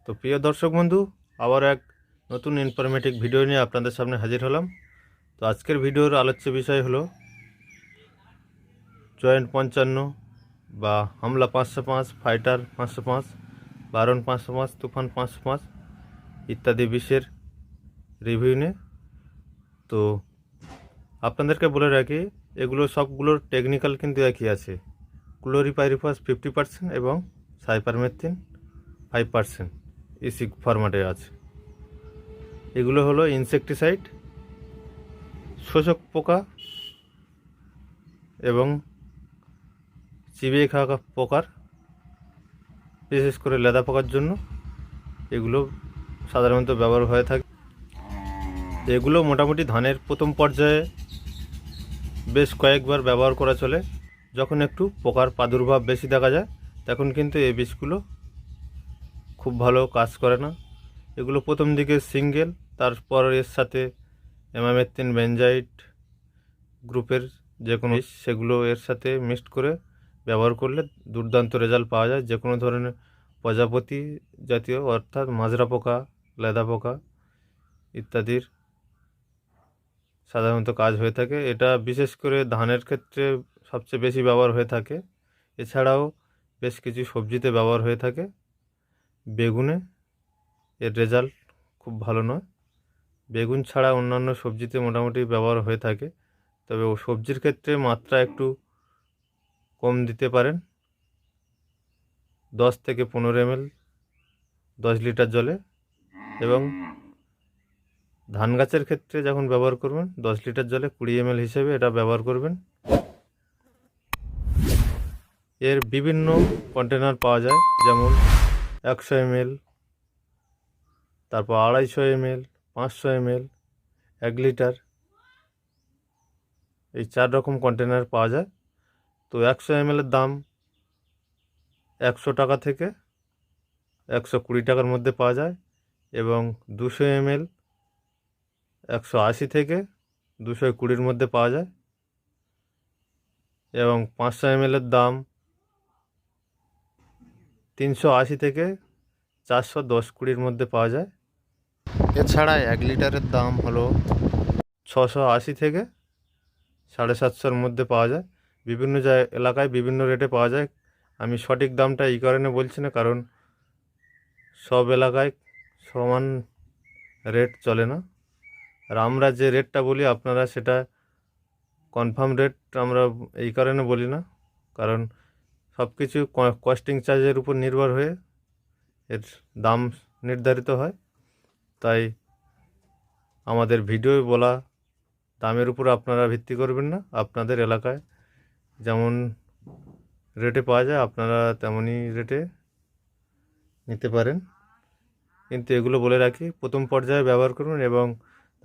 তো প্রিয় দর্শক বন্ধু, আবার এক নতুন ইনফরমেটিভ ভিডিও নিয়ে আপনাদের সামনে হাজির হলাম। তো আজকের ভিডিওর আলোচ্য বিষয় হলো জয়েন্ট 55 বা হামলা 505, ফাইটার 505, বারণ 505, তুফান 505 ইত্যাদি বিষয়ের রিভিউ নিয়ে। তো আপনাদেরকে বলে রাখি, এগুলো সবগুলোর টেকনিক্যাল কিন্তু একই আছে। ক্লোরিপাইরিফাস 50% এবং সাইপারমেথ্রিন 5% ইসি ফরম্যাটে আছে। এগুলো হলো ইনসেকটিসাইড, শোষক পোকা এবং চিবিয়ে খাওয়া পোকার, বিশেষ করে লেদা পোকার জন্য এগুলো সাধারণত ব্যবহার হয়ে থাকে। এগুলো মোটামুটি ধানের প্রথম পর্যায়ে বেশ কয়েকবার ব্যবহার করা চলে। যখন একটু পোকার প্রাদুর্ভাব বেশি দেখা যায় তখন কিন্তু এই বিষগুলো খুব ভালো কাজ করে না। এগুলো প্রথম দিকে সিঙ্গেল, তারপর এর সাথে এমামেথ্রিন বেনজাইট গ্রুপের যে কোনো সেগুলো এর সাথে মিক্সড করে ব্যবহার করলে দুর্দান্ত রেজাল্ট পাওয়া যায়। যে কোনো ধরনের প্রজাপতি জাতীয় অর্থাৎ মাজরা পোকা, লেদা পোকা ইত্যাদির সাধারণত কাজ হয়ে থাকে। এটা বিশেষ করে ধানের ক্ষেত্রে সবচেয়ে বেশি ব্যবহার হয়ে থাকে। এছাড়াও বেশ কিছু সবজিতে ব্যবহার হয়ে থাকে। বেগুনে এর রেজাল্ট খুব ভালো নয়। বেগুন ছাড়া অন্যান্য সবজিতে মোটামুটি ব্যবহার হয়ে থাকে, তবে ও সবজির ক্ষেত্রে মাত্রা একটু কম দিতে পারেন। 10 থেকে 15 ml 10 লিটার জলে, এবং ধান গাছের ক্ষেত্রে যখন ব্যবহার করবেন 10 লিটার জলে 20 ml হিসেবে এটা ব্যবহার করবেন। এর বিভিন্ন কন্টেনার পাওয়া যায়, যেমন 100 ml, তারপর 250 ml, 500 ml, 1 লিটার, এই 4 রকম কন্টেনার পাওয়া যায়। তো 100 ml এর দাম 100 টাকা থেকে 120 টাকার মধ্যে পাওয়া যায়, এবং 200 ml 180 থেকে 220-র মধ্যে পাওয়া যায়, এবং 500 ml এর দাম 380 থেকে 410-20-র মধ্যে পাওয়া যায়। এছাড়া 1 লিটারের দাম হলো 680 থেকে 750-র মধ্যে পাওয়া যায়। বিভিন্ন এলাকায় বিভিন্ন রেটে পাওয়া যায়। আমি সঠিক দামটা এই কারণে বলছি না, কারণ সব এলাকায় সমান রেট চলে না। আর আমরা যে রেটটা বলি আপনারা সেটা কনফার্ম রেট আমরা এই কারণে বলি না, কারণ সব কিছু কস্টিং চার্জের উপর নির্ভর হয়ে এর দাম নির্ধারিত হয়। তাই আমাদের ভিডিও বলা দামের উপর আপনারা ভিত্তি করবেন না। আপনাদের এলাকায় যেমন রেটে পাওয়া যায় আপনারা তেমনই রেটে নিতে পারেন। কিন্তু এগুলো বলে রাখি, প্রথম পর্যায়ে ব্যবহার করুন, এবং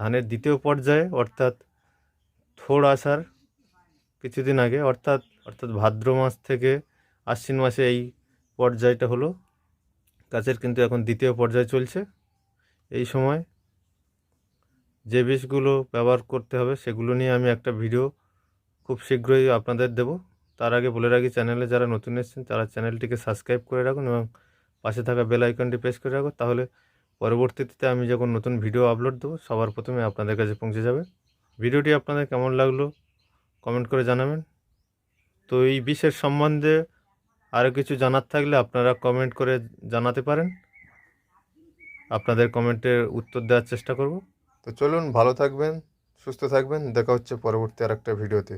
ধানের দ্বিতীয় পর্যায়ে অর্থাৎ থোড় আসার কিছুদিন আগে, অর্থাৎ ভাদ্র মাস থেকে আশ্বিন মাসে এই পর্যায়টা হলো গাছের, কিন্তু এখন দ্বিতীয় পর্যায় চলছে। এই সময় যে বিষগুলো ব্যবহার করতে হবে সেগুলো নিয়ে আমি একটা ভিডিও খুব শীঘ্রই আপনাদের দেব। তার আগে বলে রাখি, চ্যানেলে যারা নতুন এসেছেন তারা চ্যানেলটিকে সাবস্ক্রাইব করে রাখুন এবং পাশে থাকা বেল আইকনটি প্রেস করে রাখুন, তাহলে পরবর্তীতে আমি যখন নতুন ভিডিও আপলোড দেবো সবার প্রথমে আপনাদের কাছে পৌঁছে যাবে। ভিডিওটি আপনাদের কেমন লাগলো কমেন্ট করে জানাবেন। তো এই বিষয়ের সম্বন্ধে আরও কিছু জানার থাকলে আপনারা কমেন্ট করে জানাতে পারেন। আপনাদের কমেন্টের উত্তর দেওয়ার চেষ্টা করব। তো চলুন, ভালো থাকবেন, সুস্থ থাকবেন, দেখা হচ্ছে পরবর্তী আরেকটা ভিডিওতে।